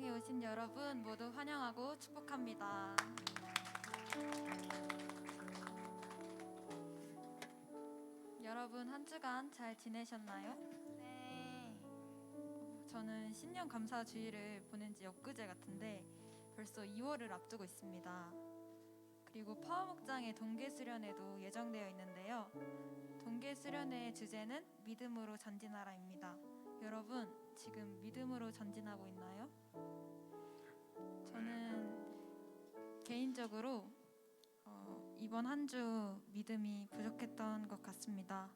세상에 오신 여러분 모두 환영하고 축복합니다. 여러분 한 주간 잘 지내셨나요? 네. 저는 신년 감사 주일을 보낸 지 엊그제 같은데 벌써 2월을 앞두고 있습니다. 그리고 파워목장의 동계 수련회도 예정되어 있는데요. 동계 수련회의 주제는 믿음으로 전진하라입니다. 여러분 지금 믿음으로 전진하고 있나요? 저는 개인적으로 이번 한 주 믿음이 부족했던 것 같습니다.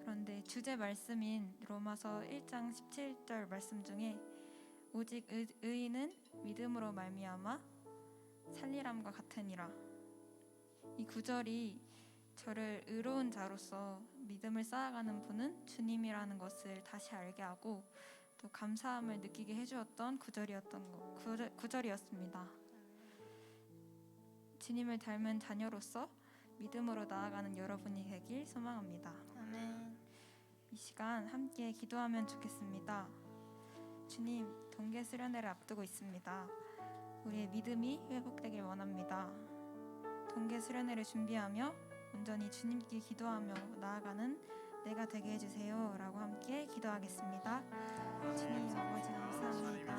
그런데 주제 말씀인 로마서 1장 17절 말씀 중에 오직 의인은 믿음으로 말미암아 살리람과 같으니라, 이 구절이 저를 의로운 자로서 믿음을 쌓아가는 분은 주님이라는 것을 다시 알게 하고 또 감사함을 느끼게 해주었던 구절이었습니다. 주님을 닮은 자녀로서 믿음으로 나아가는 여러분이 되길 소망합니다. 아멘. 이 시간 함께 기도하면 좋겠습니다. 주님, 동계 수련회를 앞두고 있습니다. 우리의 믿음이 회복되길 원합니다. 동계 수련회를 준비하며 온전히 주님께 기도하며 나아가는 내가 되게 해주세요 라고 함께 기도하겠습니다. 주님 아버지 감사합니다.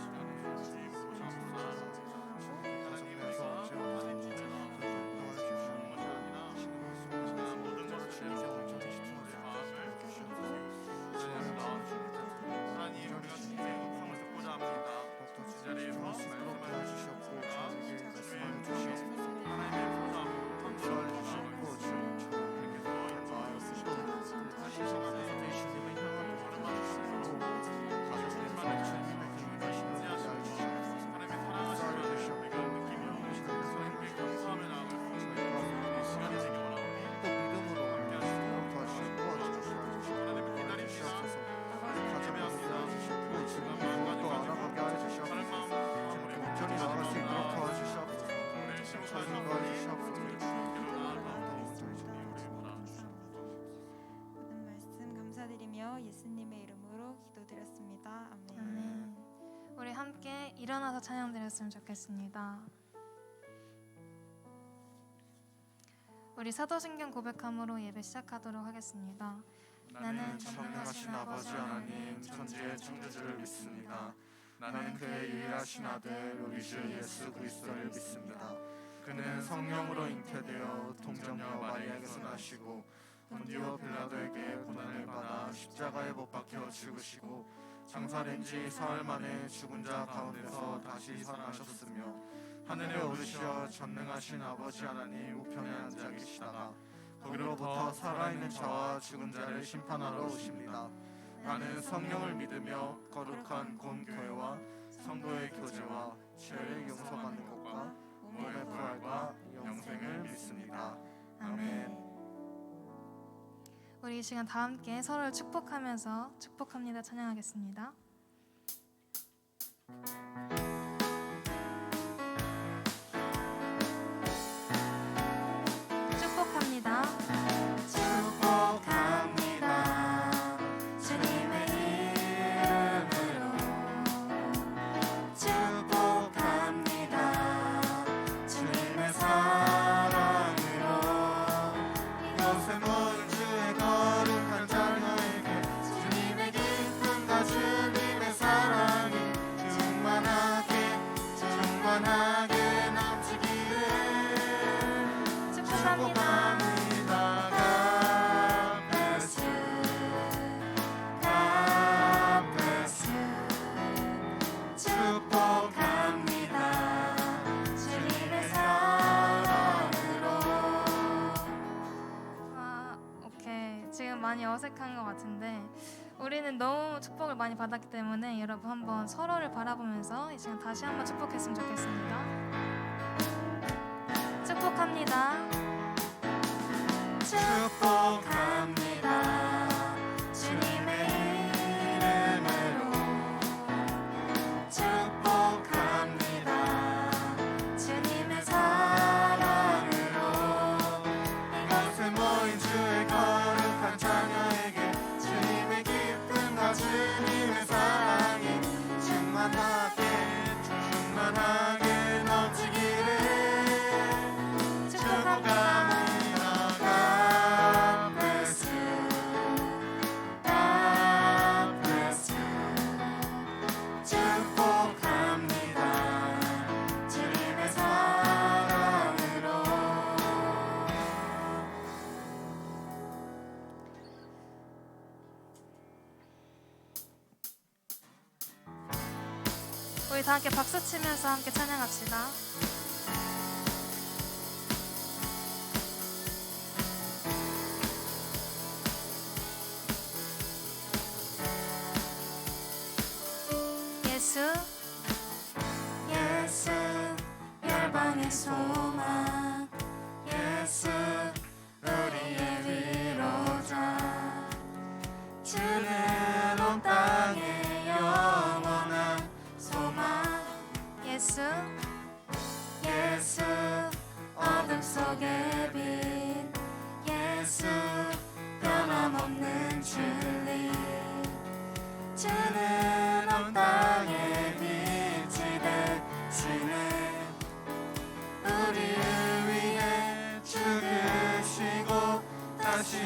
모든 말씀 감사드리며 예수님의 이름으로 기도드렸습니다. 아멘. 아멘. 우리 함께 일어나서 찬양 드렸으면 좋겠습니다. 우리 사도신경 고백함으로 예배 시작하도록 하겠습니다. 나는 전능하신 아버지 하나님 천지의 창조주를 믿습니다. 나는 그의 유일하신 아들 우리 주 예수 그리스도를 믿습니다. 그는 성령으로 잉태되어 동정녀 마리아에게서 나시고 본디오 빌라도에게 고난을 받아 십자가에 못 박혀 죽으시고 장사된 지 사흘 만에 죽은 자 가운데서 다시 살아나셨으며 하늘에 오르셔 전능하신 아버지 하나님 우편에 앉아 계시다가 거기로부터 살아있는 자와 죽은 자를 심판하러 오십니다. 나는 성령을 믿으며 거룩한 공교회와 성도의 교제와 죄를 용서받는 것과 몸의 부활과 영생을 믿습니다. 아멘. 우리 이 시간 다 함께 서로를 축복하면서 축복합니다 찬양하겠습니다. 축복합니다. 축복합니다. 주님의 이름으로 축복합니다. 주님의 사랑으로 이곳에 모인 주의 거룩한 자녀에게 주님의 기쁨과 주님의 사랑이 충만하게 넘치기를 축복합니다. God bless you. 축복합니다. 주님의 사랑으로. 오케이. 지금 많이 어색한 것 같은데 우리는 너무 축복을 많이 받았기 때문에 여러분 한번 서로를 바라보면서 이 시간 다시 한번 축복했으면 좋겠습니다. 축복합니다. 축복합니다. 주님의 이름으로 축복합니다. 주님의 사랑으로 이곳에 모인 주의 거룩한 자녀에게 주님의 기쁨과 주님의 사랑이 충만하게 우리 다 함께 박수 치면서 함께 찬양합시다. 예수 예수 열방의 소망 예수 우리의 위로자 주는 온 땅의 영원한 소망 예수 예수 어둠 속의 빛 예수 변함없는 진리 주는 온 땅의 빛이 되시네 우리를 위해 죽으시고 다시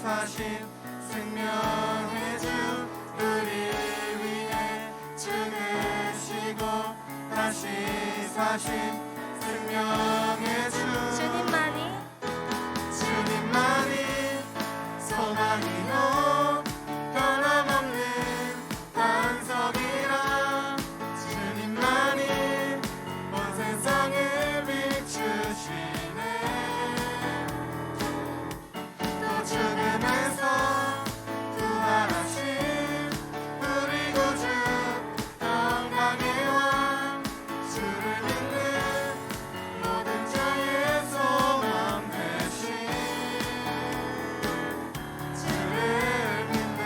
사신 생명의 주 우리를 위해 죽으시고 다시 사신 생명의 주 주님만이 소망이요 변함없는 반석이라 주님만이 온 세상을 비추시네 또 죽음에서 부활하신 우리 구주 영광의 왕 주를 믿는 모든 자의 소망 되신 주를 믿네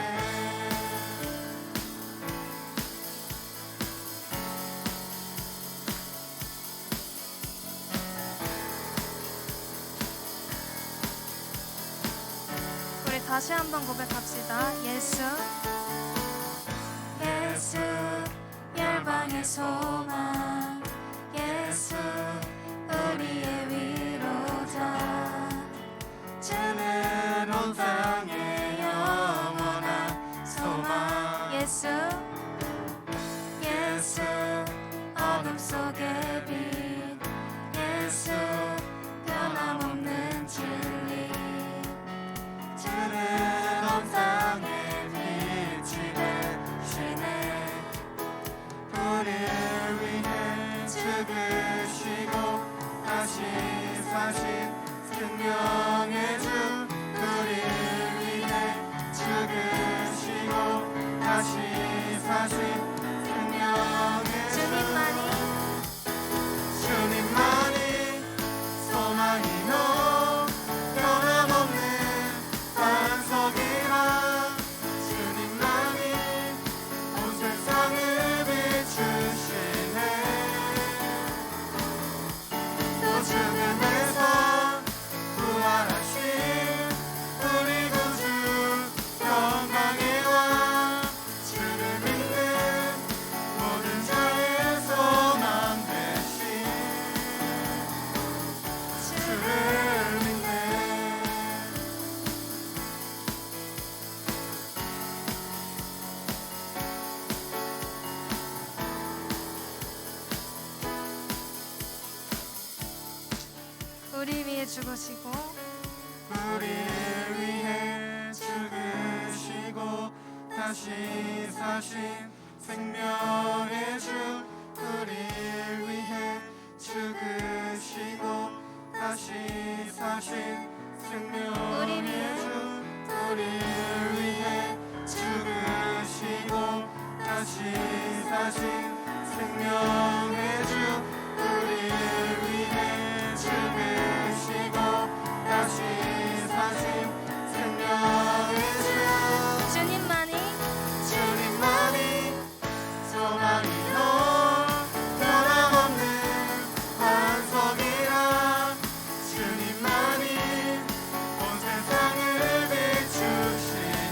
우리 다시 한번 고백합시다. 예수 예수 열방의 소망 예수 우리의 위로자 주는 온 땅의 영원한 소망 예수 예수 어둠 속의 빛 예수 변함없는 진리 주는 온 땅의 빛이 되시네 우리를 위해 죽으시고 다시 사신 생명의 주 우리를 위해 죽으시고 다시 사신 생명의 주 주님만이 소망이요 변함없는 반석이라 주님만이 온 세상을 비추시네 또 죽음에서 부활하신 우리 구주 영광의 왕 주를 믿는 모든 자의 소망 되신 주를 믿네 우리 위해 죽으시고 우리를 위해 죽으시고 다시 사신 생명의 주 우리를 위해 죽으시고 다시 사신 생명의 주 우리를 위해 죽으시고 다시 사신 생명의 주 우리를 위해 죽으시고 다시 사신 생명의 주 주님만이 소망이요 변함없는 반석이라 주님만이 온 세상을 비추시네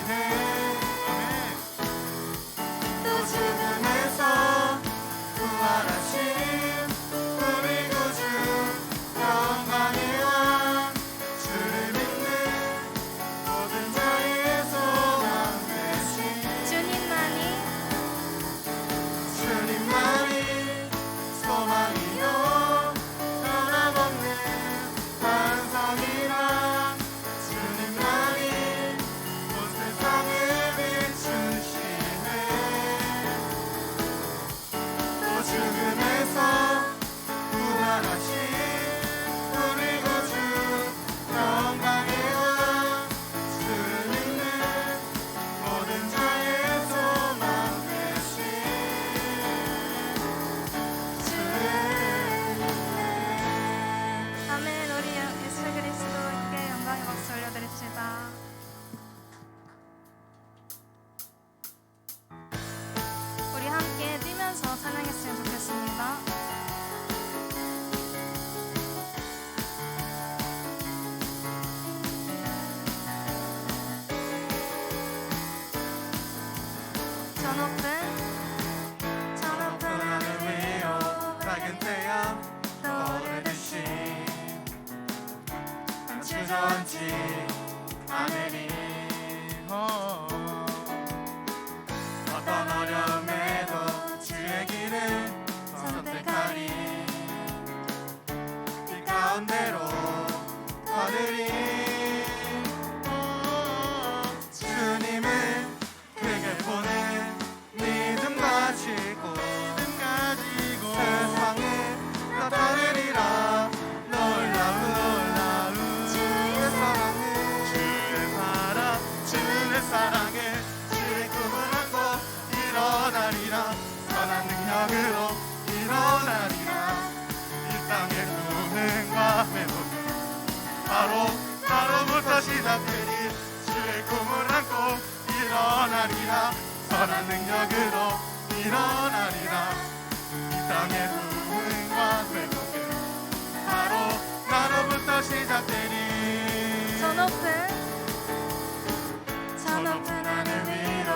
저 높은 하늘 위로 밝은 태양 떠오르듯이 난 주저앉지 않으리. 어떤 어려움에도 주의 길을 선택하리. 길 가운데로 걸으리. 주님을 크게 보는 믿음 가지고 세상에 나타내리라. 놀라운 주의 사랑을 주의 사랑을 주의 꿈을 안고 일어나리라. 선한 능력으로 일어나리라. 이 땅의 부흥과 회복은 바로부터 시작되리. 주의 꿈을 안고 일어나리라. 선한 능력으로 일어나리라. 이 땅의 부흥과 회복은 바로부터 시작되리. 저 높은 하늘 위로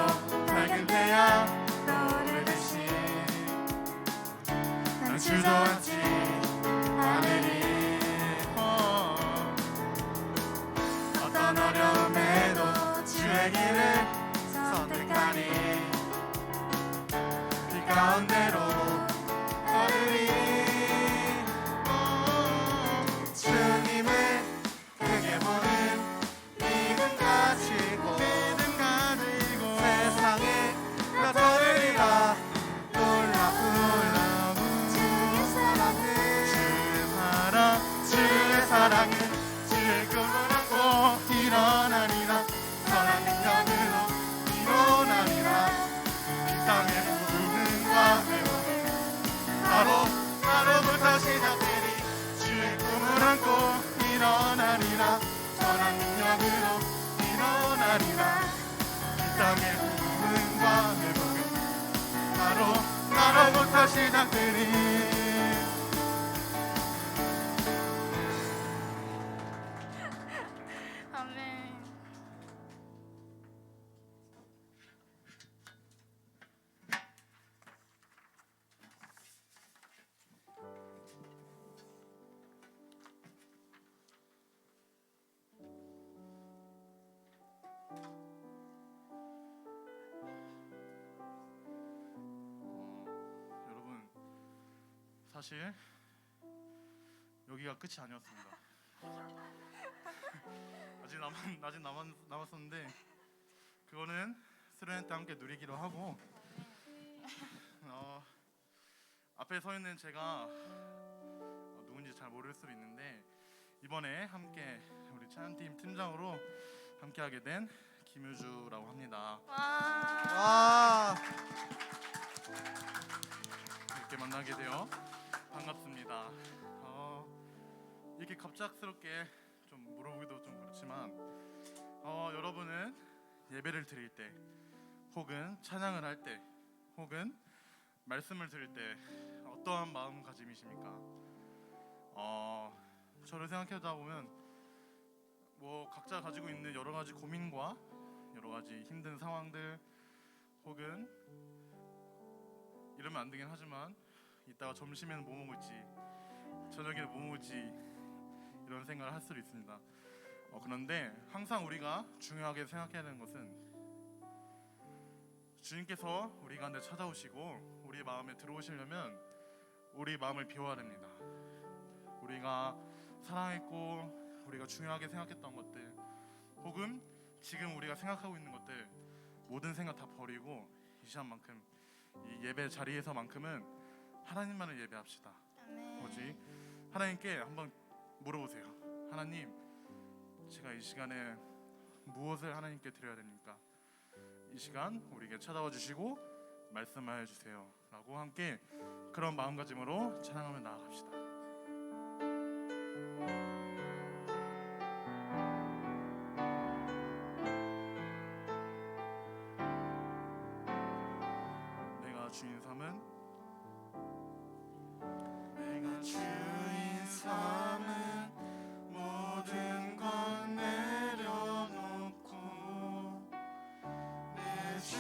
밝은 태양 떠오르듯이 난 주저앉지 않으리. 어떤 어려움에도 주의 길을 선택하리. 길 가운데로 걸으리. 주님을 크게 보는 믿음 가지고 세상에 나타내리라. 놀라운 주의 사랑을 주의 꿈을 안고 일어나리라. 선한 능력으로 일어나리라. 이 땅의 부흥과 회복은 바로부터 시작되리. 주의 꿈을 안고 일어나리라. 선한 능력으로 일어나리라. 이 땅의 부흥과 회복은 바로부터 시작되리. 아멘. 여러분, 사실 여기가 끝이 아니었습니다. 아직 남았었는데 그거는 수련회 때 함께 누리기로 하고, 앞에 서 있는 제가 누군지 잘 모를 수도 있는데 이번에 함께 우리 찬양팀 팀장으로 함께하게 된 김효주라고 합니다. 와. 이렇게 만나게 되어 반갑습니다. 이렇게 갑작스럽게 좀 물어보기도 좀 그렇지만 여러분은 예배를 드릴 때 혹은 찬양을 할 때 혹은 말씀을 들을 때 어떠한 마음가짐이십니까? 저를 생각해보다 보면 뭐 각자 가지고 있는 여러 가지 고민과 여러 가지 힘든 상황들 혹은 이러면 안 되긴 하지만 이따가 점심에는 뭐 먹을지 저녁에는 뭐 먹을지 이런 생각을 할 수도 있습니다. 그런데 항상 우리가 중요하게 생각해야 하는 것은 주님께서 우리 가운데 찾아오시고 우리 마음에 들어오시려면 우리 마음을 비워야 됩니다. 우리가 사랑했고 우리가 중요하게 생각했던 것들 혹은 지금 우리가 생각하고 있는 것들 모든 생각 다 버리고 이 시간만큼 이 예배 자리에서만큼은 하나님만을 예배합시다. 뭐지? 하나님께 한번 물어보세요. 하나님, 제가 이 시간에 무엇을 하나님께 드려야 됩니까? 이 시간 우리에게 찾아와 주시고 말씀하여 주세요 라고 함께 그런 마음가짐으로 찬양하며 나아갑시다. 내가 주인 삼은 모든 건 내려놓고 내 주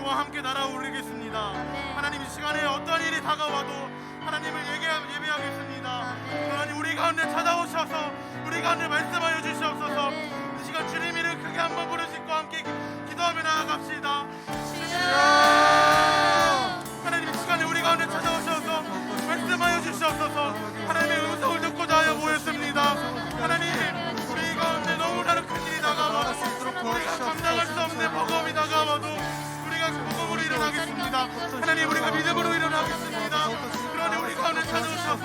주와 함께 날아오르겠습니다. 아멘. 하나님, 이 시간에 어떠한 일이 다가와도 하나님을 예배하겠습니다. 하나님, 우리 가운데 찾아오셔서 우리 가운데 말씀하여 주시옵소서. 아멘. 이 시간 주님 이름 크게 한번 부르짖고 함께 기도하며 나아갑시다. 하나님, 이 시간에 우리 가운데 찾아오셔서 말씀하여 주시옵소서. 하나님의 음성을 듣고자 하여 모였습니다. 하나님, 우리 가운데 너무나는 큰 일이 다가와도 우리가 감당할 수 없는 버거움이 다가와도 우리가 복음으로 일어나겠습니다. 하나님, 우리가 믿음으로 일어나겠습니다. 그러니 우리 가운데 찾아오셔서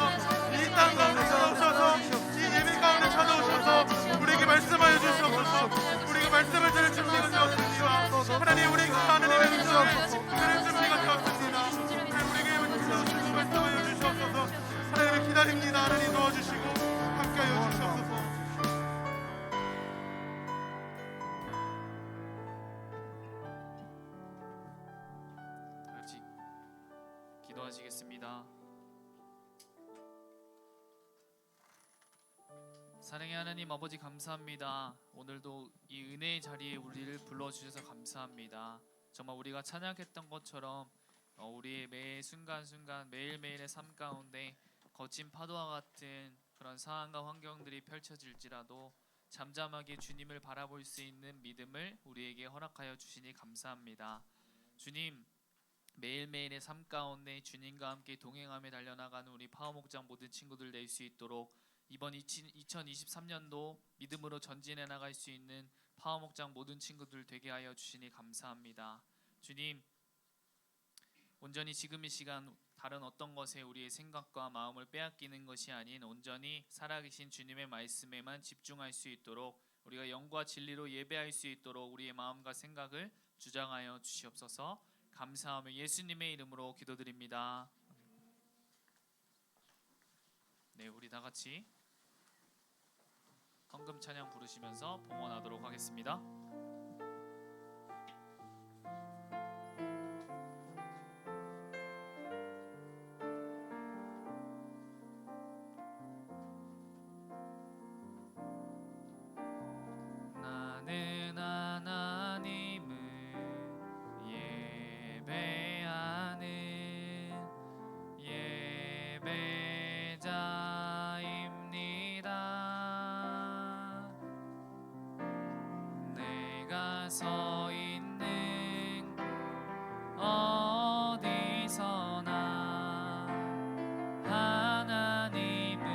이 땅 가운데 찾아오셔서 이 예배 가운데 찾아오셔서 우리에게 말씀하여 주시옵소서. 우리가 말씀을 들을 준비가 되었습니다. 하나님, 우리가 하나님의 음성을 들을 준비가 되었습니다. 하나님, 우리에게 주시옵소서. 말씀하여 주시옵소서. 하나님을 기다립니다. 하나님, 도와주시고 함께하여 주시옵소서. 같이 기도하시겠습니다. 사랑의 하나님 아버지, 감사합니다. 오늘도 이 은혜의 자리에 우리를 불러주셔서 감사합니다. 정말 우리가 찬양했던 것처럼 우리의 매 순간순간 매일매일의 삶 가운데 거친 파도와 같은 그런 상황과 환경들이 펼쳐질지라도 잠잠하게 주님을 바라볼 수 있는 믿음을 우리에게 허락하여 주시니 감사합니다. 주님, 매일매일의 삶 가운데 주님과 함께 동행하며 달려나가는 우리 파워목장 모든 친구들 될 수 있도록 이번 2023년도 믿음으로 전진해 나갈 수 있는 파워목장 모든 친구들 되게 하여 주시니 감사합니다. 주님, 온전히 지금 이 시간 다른 어떤 것에 우리의 생각과 마음을 빼앗기는 것이 아닌 온전히 살아계신 주님의 말씀에만 집중할 수 있도록 우리가 영과 진리로 예배할 수 있도록 우리의 마음과 생각을 주장하여 주시옵소서. 감사하며 예수님의 이름으로 기도드립니다. 네, 우리 다 같이 헌금 찬양 부르시면서 봉헌하도록 하겠습니다. 나는 하나님을 예배하는 예배자입니다. 내가 서 있는 어디서나 하나님을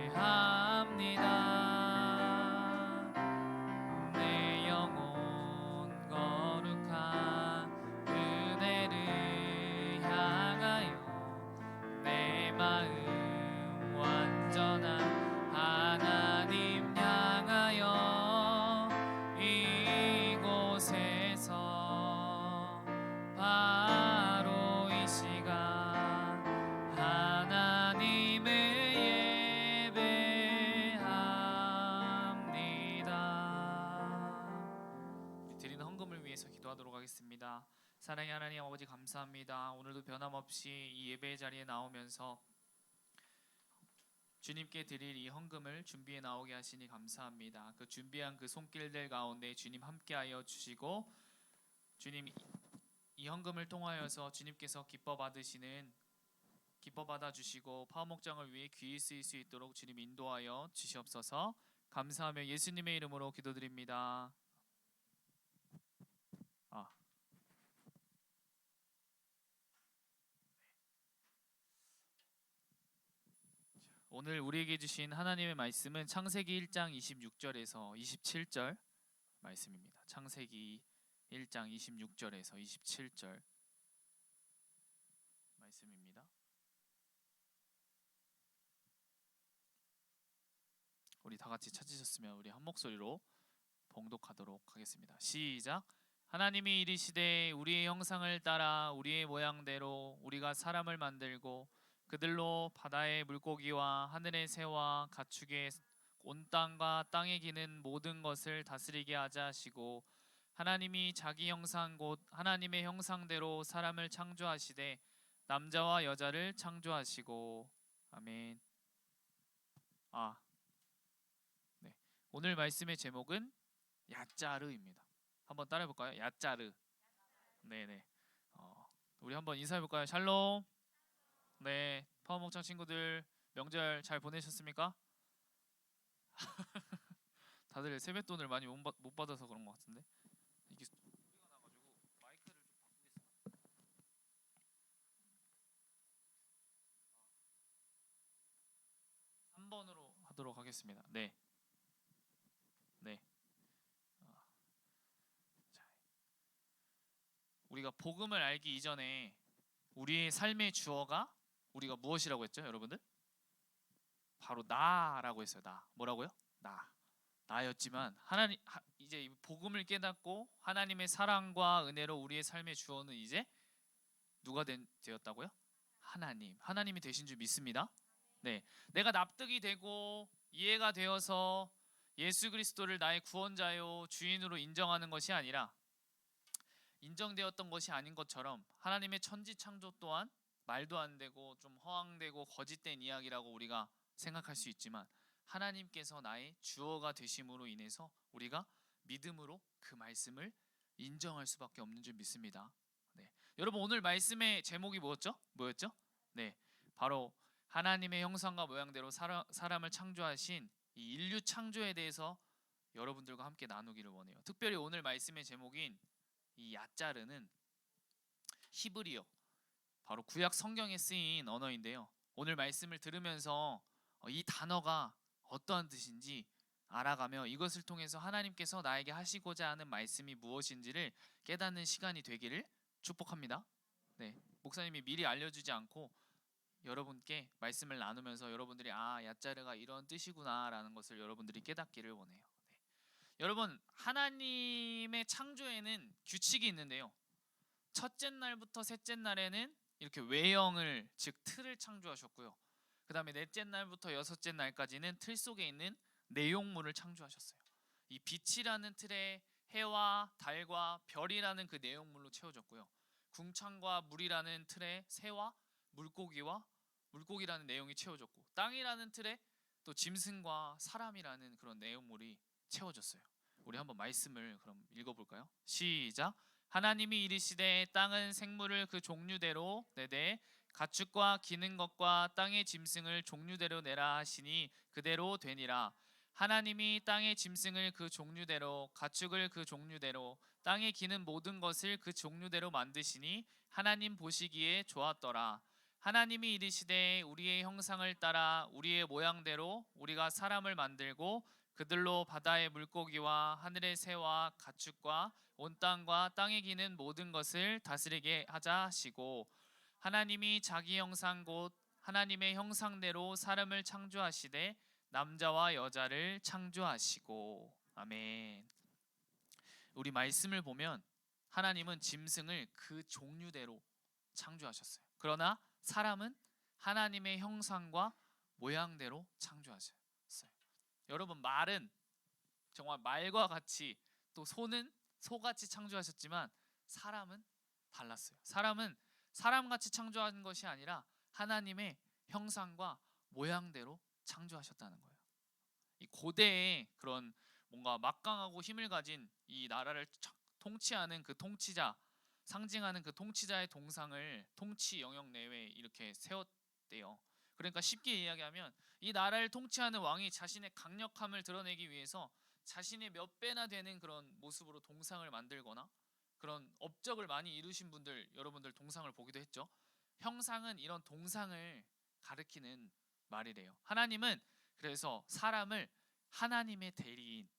예배합니다. 내 영혼 거룩한 은혜를 향하여 내 마음 완전한 하나님 향하여 이곳에서 바로 이 시간 하나님을 예배합니다. 우리 드리는 헌금을 위해서 기도하도록 하겠습니다. 사랑의 하나님 아버지, 감사합니다. 오늘도 변함없이 이 예배의 자리에 나오면서 주님께 드릴 이 헌금을 준비해 나오게 하시니 감사합니다. 그 준비한 그 손길들 가운데 주님 함께하여 주시고, 주님 이 헌금을 통하여서 주님께서 기뻐 받아 주시고 파워목장을 위해 귀히 쓰일 수 있도록 주님 인도하여 주시옵소서. 감사하며 예수님의 이름으로 기도드립니다. 오늘 우리에게 주신 하나님의 말씀은 창세기 1장 26절에서 27절 말씀입니다. 창세기 1장 26절에서 27절 말씀입니다. 우리 다 같이 찾으셨으면 우리 한 목소리로 봉독하도록 하겠습니다. 시작. 하나님이 이르시되 우리의 형상을 따라 우리의 모양대로 우리가 사람을 만들고 그들로 바다의 물고기와 하늘의 새와 가축의 온 땅과 땅에 기는 모든 것을 다스리게 하자 하시고, 하나님이 자기 형상 곧 하나님의 형상대로 사람을 창조하시되 남자와 여자를 창조하시고. 아멘. 네. 오늘 말씀의 제목은 야짜르입니다. 한번 따라해 볼까요? 야짜르. 네네. 우리 한번 인사해 볼까요? 샬롬. 네, 파워목장 친구들 명절 잘 보내셨습니까? 다들 세뱃돈을 많이 못 받아서 그런 것 같은데 이게 소리가 나가지고 마이크를 좀 바꾸겠습니다. 3번으로 하도록 하겠습니다. 네, 네. 어, 자, 우리가 복음을 알기 이전에 우리의 삶의 주어가 우리가 무엇이라고 했죠, 여러분들? 바로 나라고 했어요. 나. 뭐라고요? 나였지만 이제 이 복음을 깨닫고 하나님의 사랑과 은혜로 우리의 삶의 주어는 이제 누가 되었다고요? 하나님이 되신 줄 믿습니다. 네, 내가 납득이 되고 이해가 되어서 예수 그리스도를 나의 구원자요 주인으로 인정하는 것이 아니라 인정되었던 것이 아닌 것처럼 하나님의 천지 창조 또한 말도 안 되고 좀 허황되고 거짓된 이야기라고 우리가 생각할 수 있지만 하나님께서 나의 주어가 되심으로 인해서 우리가 믿음으로 그 말씀을 인정할 수밖에 없는 줄 믿습니다. 네, 여러분 오늘 말씀의 제목이 뭐였죠? 네, 바로 하나님의 형상과 모양대로 사람을 창조하신 이 인류 창조에 대해서 여러분들과 함께 나누기를 원해요. 특별히 오늘 말씀의 제목인 이 야자르는 히브리어, 바로 구약 성경에 쓰인 언어인데요. 오늘 말씀을 들으면서 이 단어가 어떠한 뜻인지 알아가며 이것을 통해서 하나님께서 나에게 하시고자 하는 말씀이 무엇인지를 깨닫는 시간이 되기를 축복합니다. 네, 목사님이 미리 알려주지 않고 여러분께 말씀을 나누면서 여러분들이 야자르가 이런 뜻이구나라는 것을 여러분들이 깨닫기를 원해요. 네. 여러분, 하나님의 창조에는 규칙이 있는데요. 첫째 날부터 셋째 날에는 이렇게 외형을, 즉 틀을 창조하셨고요. 그 다음에 넷째 날부터 여섯째 날까지는 틀 속에 있는 내용물을 창조하셨어요. 이 빛이라는 틀에 해와 달과 별이라는 그 내용물로 채워졌고요. 궁창과 물이라는 틀에 새와 물고기라는 내용이 채워졌고, 땅이라는 틀에 또 짐승과 사람이라는 그런 내용물이 채워졌어요. 우리 한번 말씀을 그럼 읽어볼까요? 시작. 하나님이 이르시되 땅은 생물을 그 종류대로 내되 가축과 기는 것과 땅의 짐승을 종류대로 내라 하시니 그대로 되니라. 하나님이 땅의 짐승을 그 종류대로 가축을 그 종류대로 땅에 기는 모든 것을 그 종류대로 만드시니 하나님 보시기에 좋았더라. 하나님이 이르시되 우리의 형상을 따라 우리의 모양대로 우리가 사람을 만들고 그들로 바다의 물고기와 하늘의 새와 가축과 온 땅과 땅에 기는 모든 것을 다스리게 하자 하시고, 하나님이 자기 형상 곧 하나님의 형상대로 사람을 창조하시되 남자와 여자를 창조하시고. 아멘. 우리 말씀을 보면 하나님은 짐승을 그 종류대로 창조하셨어요. 그러나 사람은 하나님의 형상과 모양대로 창조하셨어요. 여러분, 말은 정말 말과 같이, 또 소는 소같이 창조하셨지만 사람은 달랐어요. 사람은 사람같이 창조한 것이 아니라 하나님의 형상과 모양대로 창조하셨다는 거예요. 이 고대의 그런 뭔가 막강하고 힘을 가진 이 나라를 통치하는 그 통치자, 상징하는 그 통치자의 동상을 통치 영역 내외에 이렇게 세웠대요. 그러니까 쉽게 이야기하면 이 나라를 통치하는 왕이 자신의 강력함을 드러내기 위해서 자신의 몇 배나 되는 그런 모습으로 동상을 만들거나, 그런 업적을 많이 이루신 분들, 여러분들 동상을 보기도 했죠. 형상은 이런 동상을 가리키는 말이래요. 하나님은 그래서 사람을 하나님의 대리인,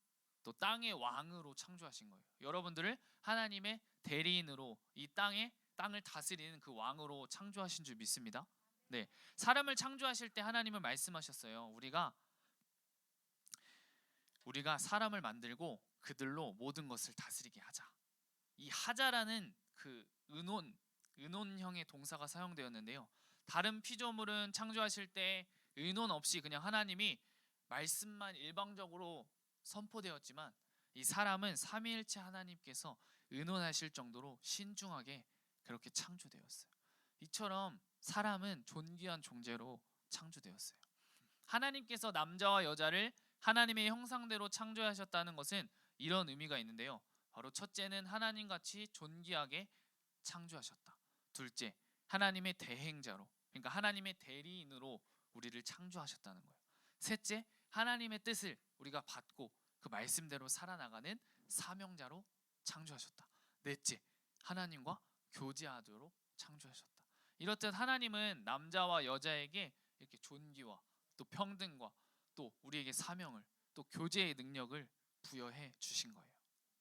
또 땅의 왕으로 창조하신 거예요. 여러분들을 하나님의 대리인으로 이 땅을 다스리는 그 왕으로 창조하신 줄 믿습니다. 네, 사람을 창조하실 때 하나님은 말씀하셨어요. 우리가 사람을 만들고 그들로 모든 것을 다스리게 하자. 이 하자라는 그 의논형의 동사가 사용되었는데요. 다른 피조물은 창조하실 때 의논 없이 그냥 하나님이 말씀만 일방적으로 선포되었지만, 이 사람은 삼위일체 하나님께서 의논하실 정도로 신중하게 그렇게 창조되었어요. 이처럼 사람은 존귀한 존재로 창조되었어요. 하나님께서 남자와 여자를 하나님의 형상대로 창조하셨다는 것은 이런 의미가 있는데요. 바로 첫째는 하나님같이 존귀하게 창조하셨다. 둘째, 하나님의 대행자로, 그러니까 하나님의 대리인으로 우리를 창조하셨다는 거예요. 셋째, 하나님의 뜻을 우리가 받고 그 말씀대로 살아나가는 사명자로 창조하셨다. 넷째, 하나님과 교제하도록 창조하셨다. 이렇듯 하나님은 남자와 여자에게 이렇게 존귀와 또 평등과 또 우리에게 사명을 또 교제의 능력을 부여해 주신 거예요.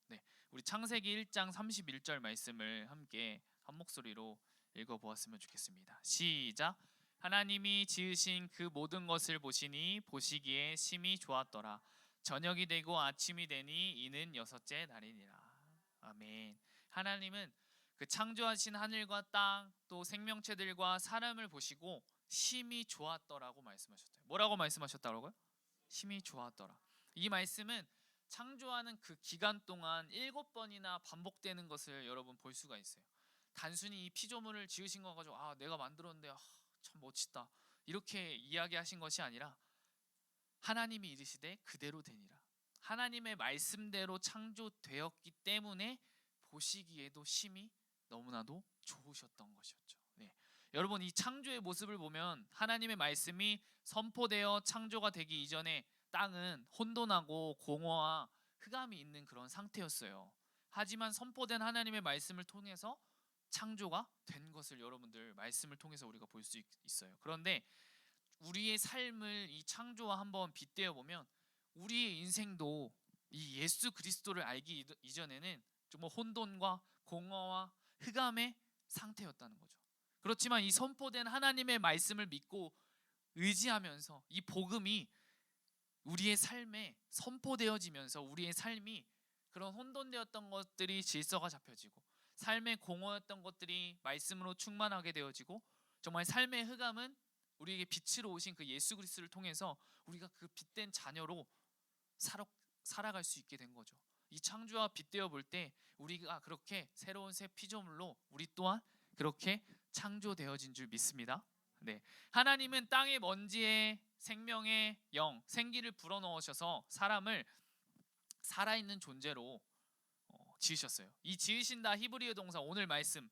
네, 우리 창세기 1장 31절 말씀을 함께 한 목소리로 읽어보았으면 좋겠습니다. 시작. 하나님이 지으신 그 모든 것을 보시니 보시기에 심히 좋았더라. 저녁이 되고 아침이 되니 이는 여섯째 날이니라. 아멘. 하나님은 그 창조하신 하늘과 땅 또 생명체들과 사람을 보시고 심히 좋았더라고 말씀하셨어요. 뭐라고 말씀하셨다고요? 심히 좋았더라. 이 말씀은 창조하는 그 기간 동안 7번이나 반복되는 것을 여러분 볼 수가 있어요. 단순히 이 피조물을 지으신 거 가지고 내가 만들었는데 참 멋지다 이렇게 이야기하신 것이 아니라 하나님이 이르시되 그대로 되니라. 하나님의 말씀대로 창조되었기 때문에 보시기에도 심히 너무나도 좋으셨던 것이었죠. 네. 여러분, 이 창조의 모습을 보면 하나님의 말씀이 선포되어 창조가 되기 이전에 땅은 혼돈하고 공허와 흑암이 있는 그런 상태였어요. 하지만 선포된 하나님의 말씀을 통해서 창조가 된 것을 여러분들 말씀을 통해서 우리가 볼 수 있어요. 그런데 우리의 삶을 이 창조와 한번 빗대어 보면 우리의 인생도 이 예수 그리스도를 알기 이전에는 정말 혼돈과 공허와 흑암의 상태였다는 거죠. 그렇지만 이 선포된 하나님의 말씀을 믿고 의지하면서 이 복음이 우리의 삶에 선포되어지면서 우리의 삶이 그런 혼돈되었던 것들이 질서가 잡혀지고 삶의 공허였던 것들이 말씀으로 충만하게 되어지고 정말 삶의 흑암은 우리에게 빛으로 오신 그 예수 그리스도를 통해서 우리가 그 빛된 자녀로 살아갈 수 있게 된 거죠. 이 창조와 빗대어 볼 때 우리가 그렇게 새로운 새 피조물로 우리 또한 그렇게 창조되어진 줄 믿습니다. 네, 하나님은 땅의 먼지에 생명의 영, 생기를 불어넣으셔서 사람을 살아있는 존재로 지으셨어요. 이 지으신다 히브리어 동사 오늘 말씀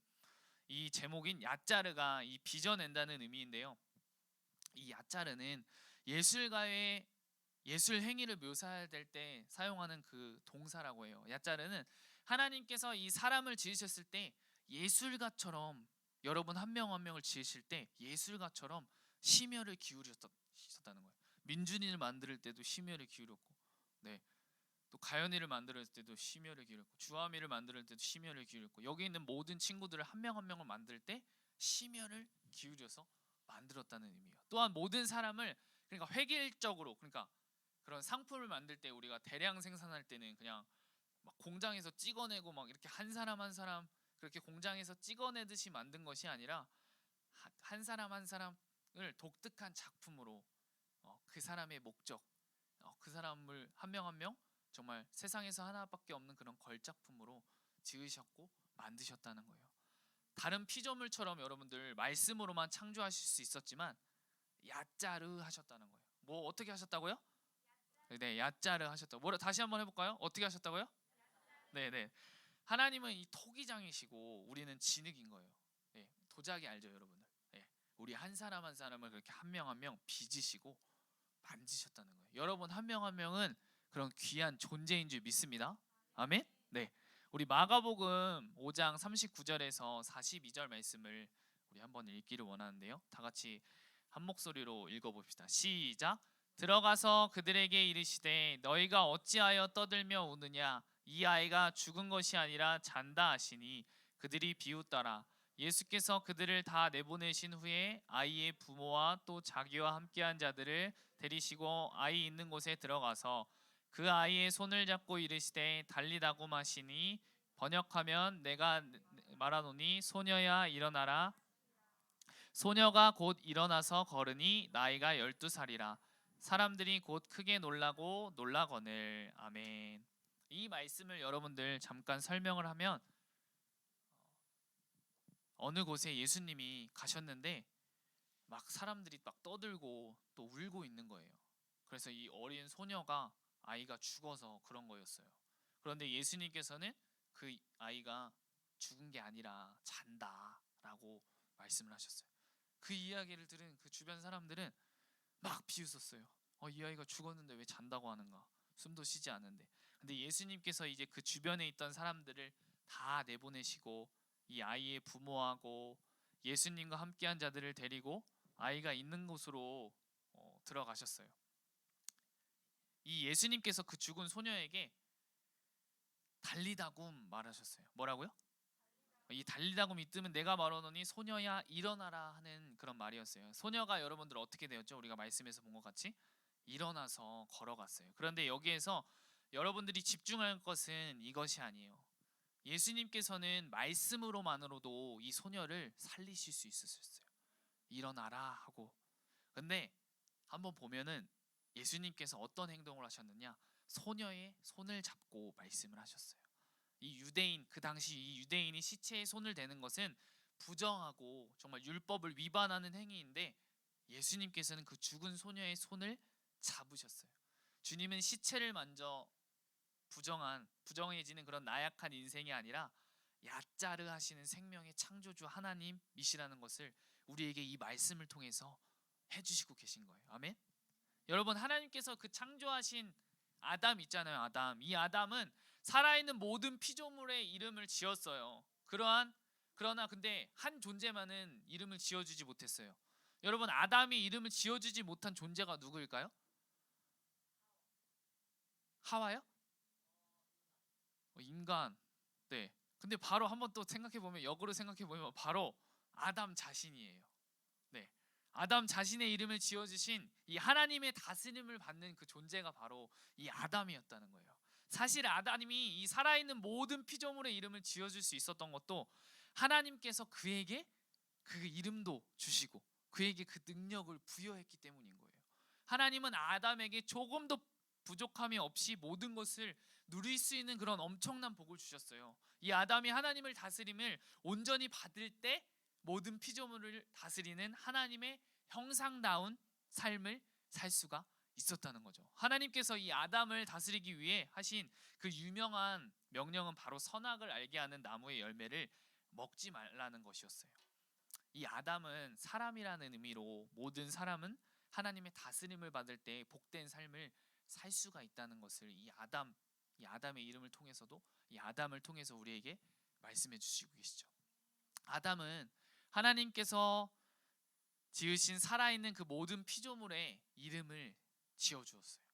이 제목인 야짜르가 이 빚어낸다는 의미인데요. 이 야짜르는 예술가의 예술 행위를 묘사할 때 사용하는 그 동사라고 해요. 야짜르는 하나님께서 이 사람을 지으셨을 때 예술가처럼 여러분 한 명 한 명을 지으실 때 예술가처럼 심혈을 기울이셨다는 거예요. 민준이를 만들 때도 심혈을 기울였고, 네, 또 가연이를 만들 때도 심혈을 기울였고, 주하미를 만들 때도 심혈을 기울였고, 여기 있는 모든 친구들을 한 명 한 명을 만들 때 심혈을 기울여서 만들었다는 의미예요. 또한 모든 사람을 그러니까 획일적으로 그러니까 그런 상품을 만들 때 우리가 대량 생산할 때는 그냥 막 공장에서 찍어내고 막 이렇게 한 사람 한 사람 그렇게 공장에서 찍어내듯이 만든 것이 아니라 한 사람 한 사람을 독특한 작품으로 그 사람의 목적, 그 사람을 한 명 한 명 정말 세상에서 하나밖에 없는 그런 걸작품으로 지으셨고 만드셨다는 거예요. 다른 피조물처럼 여러분들 말씀으로만 창조하실 수 있었지만 야짜르 하셨다는 거예요. 뭐 어떻게 하셨다고요? 네, 야짜르 하셨다. 뭐라 다시 한번 해볼까요? 어떻게 하셨다고요? 네. 하나님은 이 토기장이시고 우리는 진흙인 거예요. 네, 도자기 알죠, 여러분들? 네, 우리 한 사람 한 사람을 그렇게 한 명 한 명 빚으시고 만지셨다는 거예요. 여러분 한 명 한 명은 그런 귀한 존재인 줄 믿습니다. 아멘. 네, 우리 마가복음 5장 39절에서 42절 말씀을 우리 한번 읽기를 원하는데요. 다 같이 한 목소리로 읽어봅시다. 시작. 들어가서 그들에게 이르시되 너희가 어찌하여 떠들며 우느냐 이 아이가 죽은 것이 아니라 잔다 하시니 그들이 비웃더라. 예수께서 그들을 다 내보내신 후에 아이의 부모와 또 자기와 함께한 자들을 데리시고 아이 있는 곳에 들어가서 그 아이의 손을 잡고 이르시되 달리다고 하시니 번역하면 내가 말하노니 소녀야 일어나라. 소녀가 곧 일어나서 걸으니 나이가 12살이라. 사람들이 곧 크게 놀라고 놀라거늘. 아멘. 이 말씀을 여러분들 잠깐 설명을 하면 어느 곳에 예수님이 가셨는데 막 사람들이 막 떠들고 또 울고 있는 거예요. 그래서 이 어린 소녀가 아이가 죽어서 그런 거였어요. 그런데 예수님께서는 그 아이가 죽은 게 아니라 잔다라고 말씀을 하셨어요. 그 이야기를 들은 그 주변 사람들은 막 비웃었어요. 이 아이가 죽었는데 왜 잔다고 하는가? 숨도 쉬지 않는데. 근데 예수님께서 이제 그 주변에 있던 사람들을 다 내보내시고 이 아이의 부모하고 예수님과 함께한 자들을 데리고 아이가 있는 곳으로 들어가셨어요. 이 예수님께서 그 죽은 소녀에게 달리다굼 말하셨어요. 뭐라고요? 이 달리다굼 이 뜻은 내가 말하노니 소녀야 일어나라 하는 그런 말이었어요. 소녀가 여러분들 어떻게 되었죠? 우리가 말씀에서 본 것 같이 일어나서 걸어갔어요. 그런데 여기에서 여러분들이 집중할 것은 이것이 아니에요. 예수님께서는 말씀으로만으로도 이 소녀를 살리실 수 있으셨어요. 일어나라 하고. 근데 한번 보면은 예수님께서 어떤 행동을 하셨느냐? 소녀의 손을 잡고 말씀을 하셨어요. 이 유대인, 그 당시 이 유대인이 시체에 손을 대는 것은 부정하고 정말 율법을 위반하는 행위인데 예수님께서는 그 죽은 소녀의 손을 잡으셨어요. 주님은 시체를 만져 부정해지는 그런 나약한 인생이 아니라 야짜르 하시는 생명의 창조주 하나님이시라는 것을 우리에게 이 말씀을 통해서 해주시고 계신 거예요. 아멘. 여러분, 하나님께서 그 창조하신 아담 있잖아요. 아담. 이 아담은 살아있는 모든 피조물의 이름을 지었어요. 그러나 근데 한 존재만은 이름을 지어주지 못했어요. 여러분, 아담이 이름을 지어주지 못한 존재가 누구일까요? 하와요? 인간. 네. 근데 바로 한번 또 생각해보면, 역으로 생각해보면 바로 아담 자신이에요. 네. 아담 자신의 이름을 지어주신 이 하나님의 다스림을 받는 그 존재가 바로 이 아담이었다는 거예요. 사실 아담이 이 살아있는 모든 피조물의 이름을 지어줄 수 있었던 것도 하나님께서 그에게 그 이름도 주시고 그에게 그 능력을 부여했기 때문인 거예요. 하나님은 아담에게 조금도 부족함이 없이 모든 것을 누릴 수 있는 그런 엄청난 복을 주셨어요. 이 아담이 하나님을 다스림을 온전히 받을 때 모든 피조물을 다스리는 하나님의 형상다운 삶을 살 수가 있었다는 거죠. 하나님께서 이 아담을 다스리기 위해 하신 그 유명한 명령은 바로 선악을 알게 하는 나무의 열매를 먹지 말라는 것이었어요. 이 아담은 사람이라는 의미로 모든 사람은 하나님의 다스림을 받을 때 복된 삶을 살 수가 있다는 것을 이 아담의 이름을 통해서도 이 아담을 통해서 우리에게 말씀해 주시고 계시죠. 아담은 하나님께서 지으신 살아있는 그 모든 피조물의 이름을 지어주었어요.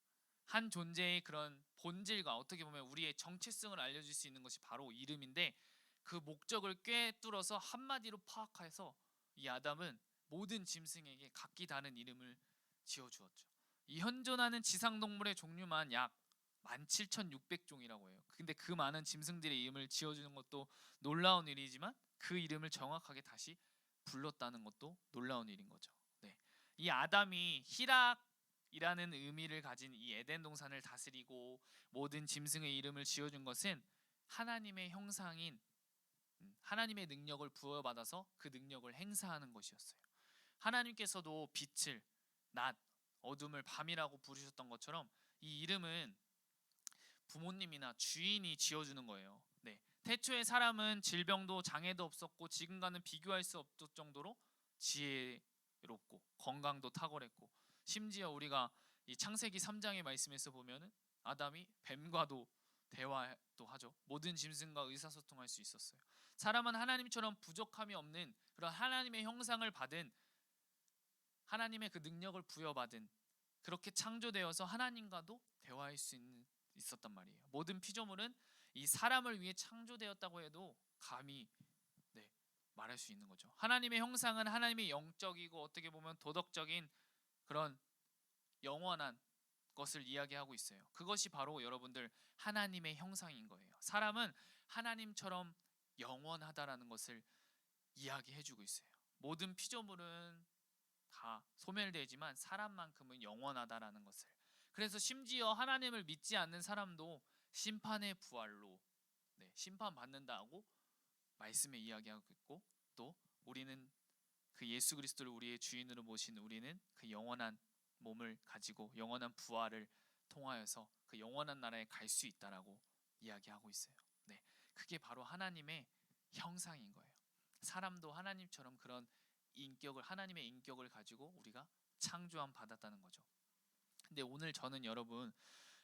한 존재의 그런 본질과 어떻게 보면 우리의 정체성을 알려줄 수 있는 것이 바로 이름인데 그 목적을 꿰뚫어서 한마디로 파악해서 이 아담은 모든 짐승에게 각기 다른 이름을 지어주었죠. 이 현존하는 지상동물의 종류만 약 17,600종이라고 해요. 근데 그 많은 짐승들의 이름을 지어주는 것도 놀라운 일이지만 그 이름을 정확하게 다시 불렀다는 것도 놀라운 일인 거죠. 네. 이 아담이 희락이라는 의미를 가진 이 에덴 동산을 다스리고 모든 짐승의 이름을 지어준 것은 하나님의 형상인 하나님의 능력을 부여받아서 그 능력을 행사하는 것이었어요. 하나님께서도 빛을 낮, 어둠을 밤이라고 부르셨던 것처럼 이 이름은 부모님이나 주인이 지어주는 거예요. 네. 태초에 사람은 질병도 장애도 없었고 지금과는 비교할 수 없을 정도로 지혜롭고 건강도 탁월했고 심지어 우리가 이 창세기 3장의 말씀에서 보면은 아담이 뱀과도 대화도 하죠. 모든 짐승과 의사소통할 수 있었어요. 사람은 하나님처럼 부족함이 없는 그런 하나님의 형상을 받은 하나님의 그 능력을 부여받은 그렇게 창조되어서 하나님과도 대화할 수 있었단 말이에요. 모든 피조물은 이 사람을 위해 창조되었다고 해도 감히 말할 수 있는 거죠. 하나님의 형상은 하나님의 영적이고 어떻게 보면 도덕적인 그런 영원한 것을 이야기하고 있어요. 그것이 바로 여러분들 하나님의 형상인 거예요. 사람은 하나님처럼 영원하다라는 것을 이야기해주고 있어요. 모든 피조물은 다 소멸되지만 사람만큼은 영원하다라는 것을. 그래서 심지어 하나님을 믿지 않는 사람도 심판의 부활로 심판받는다고 말씀에 이야기하고 있고 또 우리는 그 예수 그리스도를 우리의 주인으로 모신 우리는 그 영원한 몸을 가지고 영원한 부활을 통하여서 그 영원한 나라에 갈 수 있다라고 이야기하고 있어요. 네, 그게 바로 하나님의 형상인 거예요. 사람도 하나님처럼 그런 인격을, 하나님의 인격을 가지고 우리가 창조함 받았다는 거죠. 근데 오늘 저는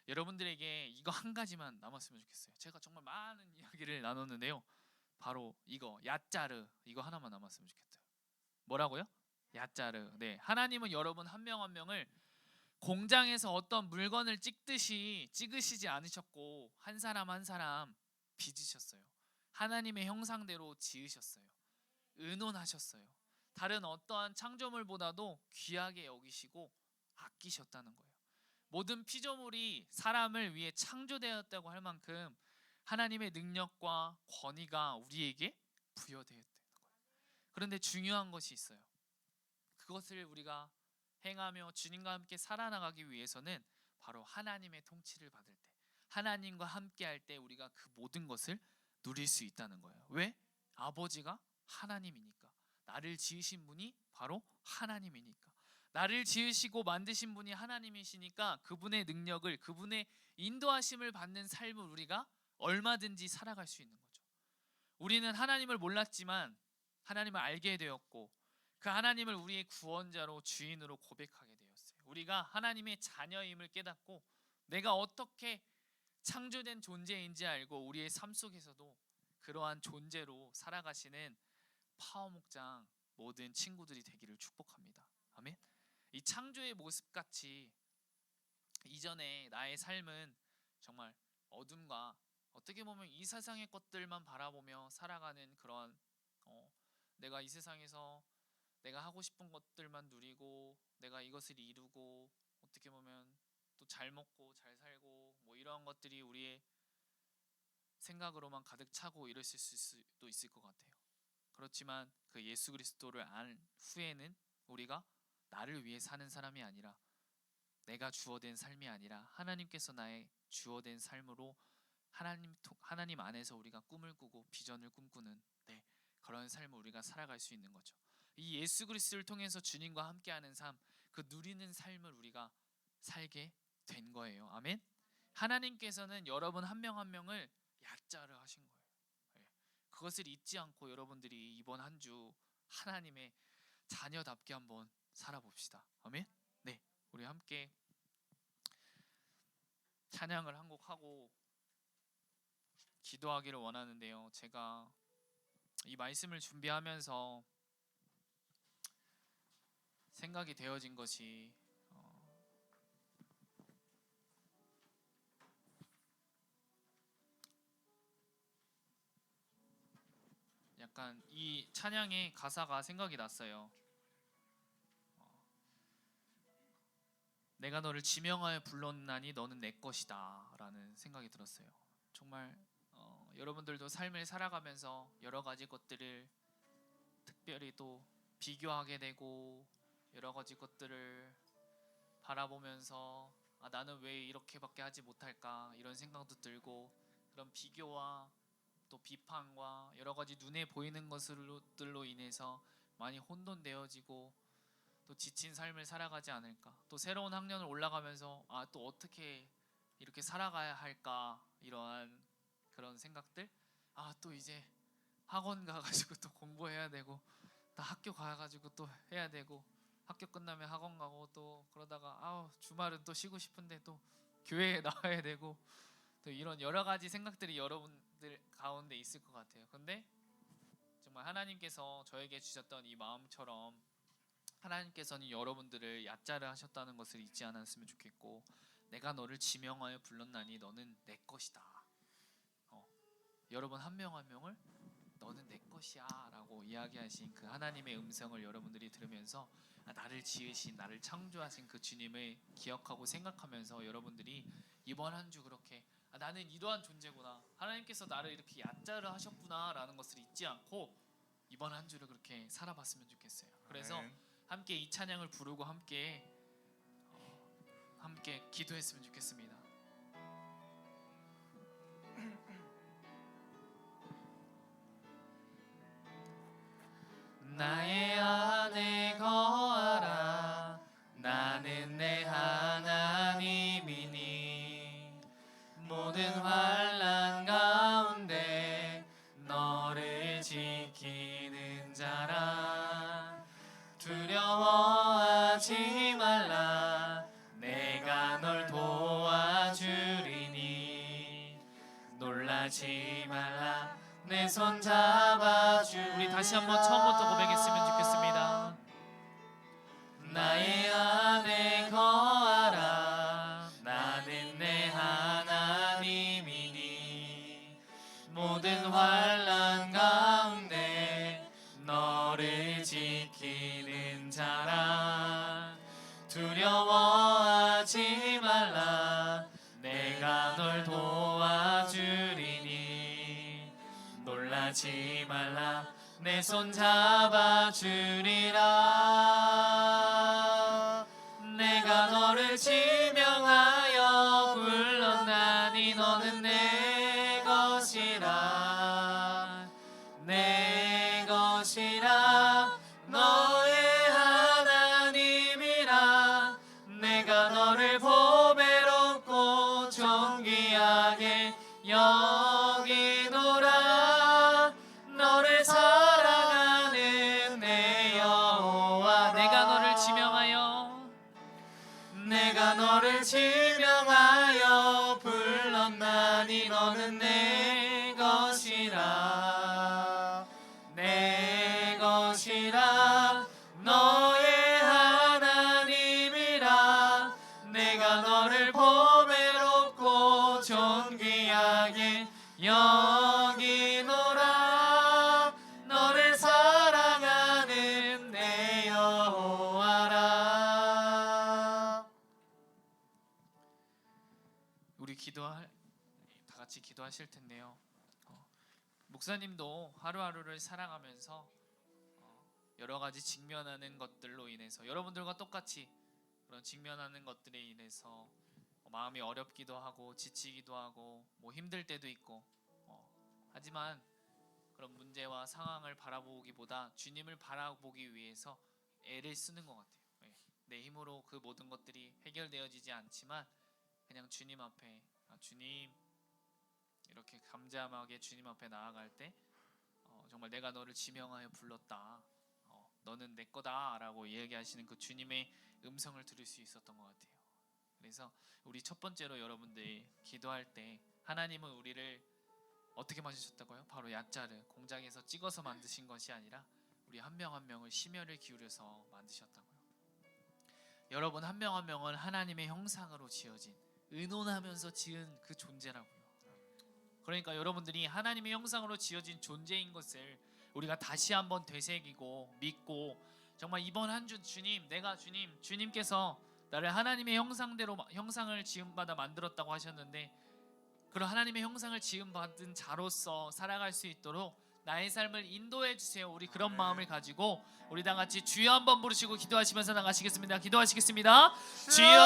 여러분들에게 이거 한 가지만 남았으면 좋겠어요. 제가 정말 많은 이야기를 나눴는데요. 바로 이거 야짜르, 이거 하나만 남았으면 좋겠어요. 뭐라고요? 야짜르. 네, 하나님은 여러분 한 명 한 명을 공장에서 어떤 물건을 찍듯이 찍으시지 않으셨고 한 사람 한 사람 빚으셨어요. 하나님의 형상대로 지으셨어요. 의논하셨어요. 다른 어떠한 창조물보다도 귀하게 여기시고 아끼셨다는 거예요. 모든 피조물이 사람을 위해 창조되었다고 할 만큼 하나님의 능력과 권위가 우리에게 부여되었다는 거예요. 그런데 중요한 것이 있어요. 그것을 우리가 행하며 주님과 함께 살아나가기 위해서는 바로 하나님의 통치를 받을 때, 하나님과 함께 할 때 우리가 그 모든 것을 누릴 수 있다는 거예요. 왜? 아버지가 하나님이니까. 나를 지으신 분이 바로 하나님이니까. 나를 지으시고 만드신 분이 하나님이시니까 그분의 능력을, 그분의 인도하심을 받는 삶을 우리가 얼마든지 살아갈 수 있는 거죠. 우리는 하나님을 몰랐지만 하나님을 알게 되었고 그 하나님을 우리의 구원자로 주인으로 고백하게 되었어요. 우리가 하나님의 자녀임을 깨닫고 내가 어떻게 창조된 존재인지 알고 우리의 삶 속에서도 그러한 존재로 살아가시는 파워목장 모든 친구들이 되기를 축복합니다. 아멘. 이 창조의 모습같이 이전에 나의 삶은 정말 어둠과 어떻게 보면 이 세상의 것들만 바라보며 살아가는 그런 내가 이 세상에서 내가 하고 싶은 것들만 누리고 내가 이것을 이루고 어떻게 보면 또 잘 먹고 잘 살고 뭐 이러한 것들이 우리의 생각으로만 가득 차고 이랬을 수도 있을 것 같아요. 그렇지만 그 예수 그리스도를 안 후에는 우리가 나를 위해 사는 사람이 아니라 내가 주어된 삶이 아니라 하나님께서 나의 주어된 삶으로 하나님 안에서 우리가 꿈을 꾸고 비전을 꿈꾸는 그런 삶을 우리가 살아갈 수 있는 거죠. 이 예수 그리스도를 통해서 주님과 함께하는 삶, 그 누리는 삶을 우리가 살게 된 거예요. 아멘. 하나님께서는 여러분 한 명 한 명을 약자를 하신 거예요. 그것을 잊지 않고 여러분들이 이번 한 주 하나님의 자녀답게 한번 살아봅시다. 아멘. 네, 우리 함께 찬양을 한 곡 하고 기도하기를 원하는데요. 제가 이 말씀을 준비하면서 생각이 되어진 것이 약간 이 찬양의 가사가 생각이 났어요. 내가 너를 지명하여 불렀나니 너는 내 것이다 라는 생각이 들었어요. 정말 여러분들도 삶을 살아가면서 여러 가지 것들을 특별히 또 비교하게 되고 여러 가지 것들을 바라보면서 나는 왜 이렇게밖에 하지 못할까 이런 생각도 들고 그런 비교와 또 비판과 여러 가지 눈에 보이는 것들로 인해서 많이 혼돈되어지고 또 지친 삶을 살아가지 않을까, 또 새로운 학년을 올라가면서 또 어떻게 이렇게 살아가야 할까 이러한 그런 생각들, 또 이제 학원 가가지고 또 공부해야 되고 또 학교 가가지고 또 해야 되고 학교 끝나면 학원 가고 또 그러다가 주말은 또 쉬고 싶은데 또 교회에 나와야 되고 또 이런 여러 가지 생각들이 여러분들 가운데 있을 것 같아요. 근데 정말 하나님께서 저에게 주셨던 이 마음처럼 하나님께서는 여러분들을 얕자를 하셨다는 것을 잊지 않았으면 좋겠고, 내가 너를 지명하여 불렀나니 너는 내 것이다. 여러분 한 명 한 명을 너는 내 것이야 라고 이야기하신 그 하나님의 음성을 여러분들이 들으면서 나를 지으신, 나를 창조하신 그 주님을 기억하고 생각하면서 여러분들이 이번 한 주 그렇게 나는 이러한 존재구나, 하나님께서 나를 이렇게 얕자를 하셨구나 라는 것을 잊지 않고 이번 한 주를 그렇게 살아봤으면 좋겠어요. 그래서 함께 이 찬양을 부르고 함께 기도했으면 좋겠습니다. 나의 안에 거하라, 나는 내 하나님이니 모든 환난 가운데 너를 지키는 자라 두려워하지 말라 내가 널 도와주리니 놀라지 말라 내 손 잡아주. 우리 다시 한번 처음부터 고백했으면 좋겠습니다. 나의 안에 거하라 나는 내 하나님이니 모든 환난 가운데 너를 지키는 자라 두려워하지 말라 내가 널 도와주리니 놀라지 말라 내 손 잡아주리라. 내가 너를 지명하여 불렀나니 너는 내 것이라 내 것이라 너의 하나님이라. 내가 너를 보배롭고 존귀하게 여기노라. 너를 사랑하는 내 여호와. 내가 너를 지명하여 내가 너를 지명하여 불렀나니 너는 내 것이라 내 것이라 너의 하나님이라. 내가 너를 보배롭고 존귀하게 여기노라. 너를 사랑하는 내 여호와라. 우리 다 같이 기도하실 텐데요. 목사님도 하루하루를 살아가면서 여러 가지 직면하는 것들로 인해서 여러분들과 똑같이 그런 직면하는 것들에 인해서 마음이 어렵기도 하고 지치기도 하고 뭐 힘들 때도 있고 하지만 그런 문제와 상황을 바라보기보다 주님을 바라보기 위해서 애를 쓰는 것 같아요. 내 힘으로 그 모든 것들이 해결되어지지 않지만 그냥 주님 앞에 주님 이렇게 감사하게 주님 앞에 나아갈 때 정말 내가 너를 지명하여 불렀다 너는 내 거다라고 이야기하시는 그 주님의 음성을 들을 수 있었던 것 같아요. 그래서 우리 첫 번째로 여러분들이 기도할 때 하나님은 우리를 어떻게 만드셨다고요? 바로 얕자르 공장에서 찍어서 만드신 것이 아니라 우리 한 명 한 명을 심혈을 기울여서 만드셨다고요. 여러분 한 명 한 명은 하나님의 형상으로 지어진 의논하면서 지은 그 존재라고요. 그러니까 여러분들이 하나님의 형상으로 지어진 존재인 것을 우리가 다시 한번 되새기고 믿고 정말 이번 한 주 주님께서 나를 하나님의 형상을 지음받아 만들었다고 하셨는데 그런 하나님의 형상을 지음받은 자로서 살아갈 수 있도록 나의 삶을 인도해 주세요. 우리 그런 마음을 가지고 우리 다 같이 주여 한번 부르시고 기도하시면서 나가시겠습니다. 기도하시겠습니다. 주여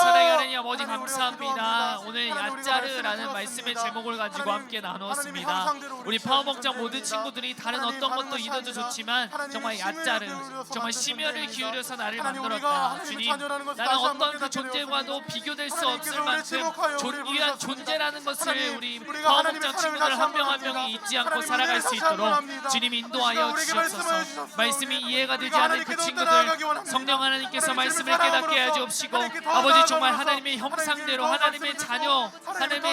사랑하는 하나님 아버지 감사합니다. 오늘 얕자르라는 말씀의 제목을 가지고 함께 나누었습니다. 우리 파워목장 모든 친구들이 다른 어떤 것도 이뤄도 좋지만 정말 얕자르 정말 심혈을 기울여서 나를 만들었다. 주님 나는 어떤 그 존재와도 비교될 수 없을 만큼 존귀한 존재라는 것을 우리 파워목장 친구들 한 명 한 명이 잊지 않고 살아갈 수 있도록 주님 인도하여 주시옵소서. 말씀이 이해가 되지 않은 그 친구들 성령 하나님께서 말씀을 깨닫게 하여 주옵시고 아버지 정말 하나님의 형상대로 하나님의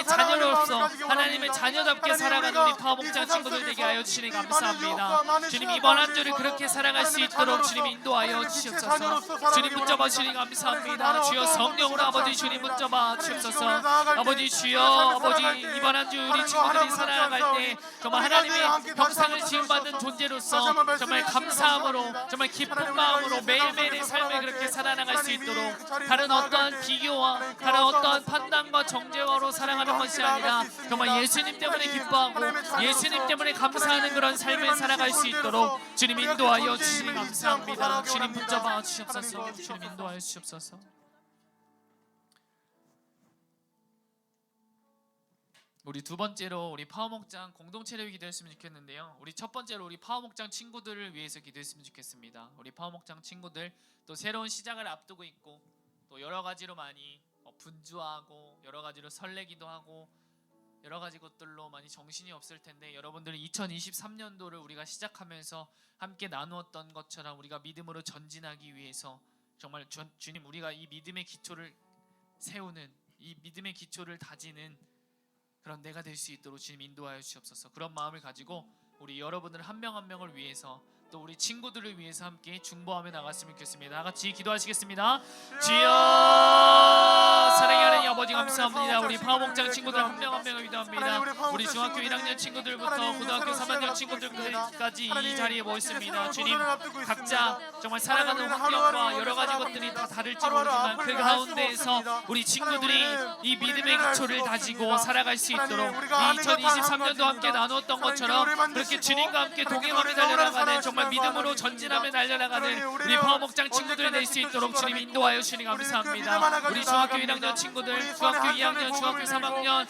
자녀로서 하나님의 자녀답게 살아가는 우리 파워목장 친구들 되게 하여 주시니 감사합니다. 주님 이번 한 주를 그렇게 살아갈 수 있도록 주님 인도하여 주시옵소서. 주님 붙잡아 주시니 감사합니다. 주여 성령으로 아버지 주님 붙잡아 주옵소서. 아버지 주여 아버지 이번 한 주 우리 친구들이 살아갈 때 정말 하나님의 형상을 지음받은 존재로서 정말 감사함으로 정말 기쁜 마음으로 매일매일의 삶을 그렇게 살아나갈 수 있도록 다른 어떠한 비교와 다른 어떠한 판단과 정죄와로 살아가는 것이 아니라 정말 예수님 때문에 기뻐하고 예수님 때문에 감사하는 그런 삶을 살아갈 수 있도록 주님 인도하여 주시니 감사합니다. 주님 붙잡아 주시옵소서. 주님 인도하여 주시옵소서. 우리 두 번째로 우리 파워목장 공동체를 기도했으면 좋겠는데요. 우리 첫 번째로 우리 파워목장 친구들을 위해서 기도했으면 좋겠습니다. 우리 파워목장 친구들 또 새로운 시작을 앞두고 있고 또 여러 가지로 많이 분주하고 여러 가지로 설레기도 하고 여러 가지 것들로 많이 정신이 없을 텐데 여러분들은 2023년도를 우리가 시작하면서 함께 나누었던 것처럼 우리가 믿음으로 전진하기 위해서 정말 주님 우리가 이 믿음의 기초를 세우는 이 믿음의 기초를 다지는 그런 내가 될 수 있도록 주님 인도하여 주시옵소서. 그런 마음을 가지고 우리 여러분들 한 명 한 명을 위해서 또 우리 친구들을 위해서 함께 중보하며 나갔으면 좋겠습니다. 다 같이 기도하시겠습니다. 주여 사랑의 하나님 아버지 감사합니다. 우리 파워목장 친구들 한 명 한 명을 기도합니다. 우리 중학교 1학년 친구들부터 고등학교 3학년 친구들까지 이 자리에 모였습니다. 주님 각자 정말 살아가는 환경과 여러 가지 것들이 다 다를지 모르지만 그 가운데에서 우리 친구들이 이 믿음의 기초를 다지고 살아갈 수 있도록 이 2023년도 함께 나누었던 것처럼 그렇게 주님과 함께 동행하며 달려나가는 정말 믿음으로 전진하며 달려나가는 우리 파워목장 친구들 될 수 있도록 주님 인도하여 주님 감사합니다. 우리 중학교 1학년 친구들, 중학교 2학년, 중학교 3학년,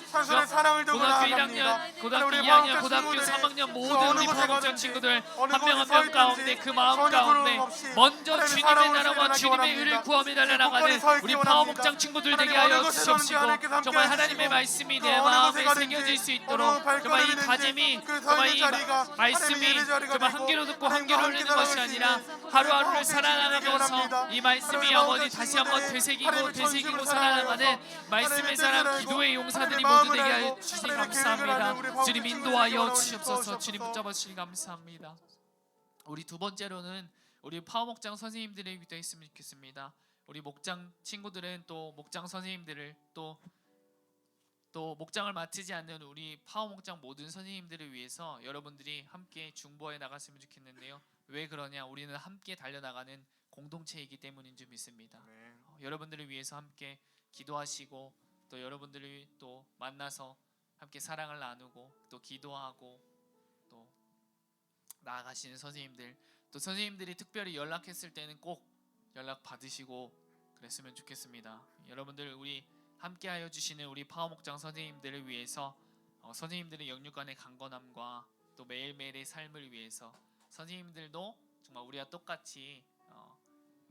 고등학교 1학년, 고등학교 2학년, 고등학교 3학년 모든 우리 파워목장 친구들 한 명 한 명 가운데 그 마음 가운데 먼저 주님의 나라와 주님의 의를 구하며 달려나가는 우리 파워목장 친구들 되게 하여 주시옵시고 정말 하나님의 말씀이 내 마음에 새겨질 수 있도록 정말 이 다짐이 정말 이 말씀이 정말 한 귀로 듣고 한 귀로 흘리는 것이 아니라 하루하루를 살아나가면서 이 말씀이 아버지 다시 한번 되새기고 살아나가는 말씀의 사람 기도의 용사들이 모두 되게 하여 주시니 감사합니다. 주님 인도하여 주시옵소서. 주님 붙잡아 주시니 감사합니다. 우리 두 번째로는 우리 파워목장 선생님들의 기도했으면 좋겠습니다. 우리 목장 친구들은 또 목장 선생님들을 또 목장을 맡지 않는 우리 파워목장 모든 선생님들을 위해서 여러분들이 함께 중보해 나갔으면 좋겠는데요. 왜 그러냐? 우리는 함께 달려나가는 공동체이기 때문인 줄 믿습니다. 여러분들을 위해서 함께 기도하시고 또 여러분들을 또 만나서 함께 사랑을 나누고 또 기도하고 또 나아가시는 선생님들, 또 선생님들이 특별히 연락했을 때는 꼭 연락 받으시고 그랬으면 좋겠습니다. 여러분들 우리 함께하여 주시는 우리 파워목장 선생님들을 위해서 선생님들의 영육간의 강건함과 또 매일매일의 삶을 위해서 선생님들도 정말 우리와 똑같이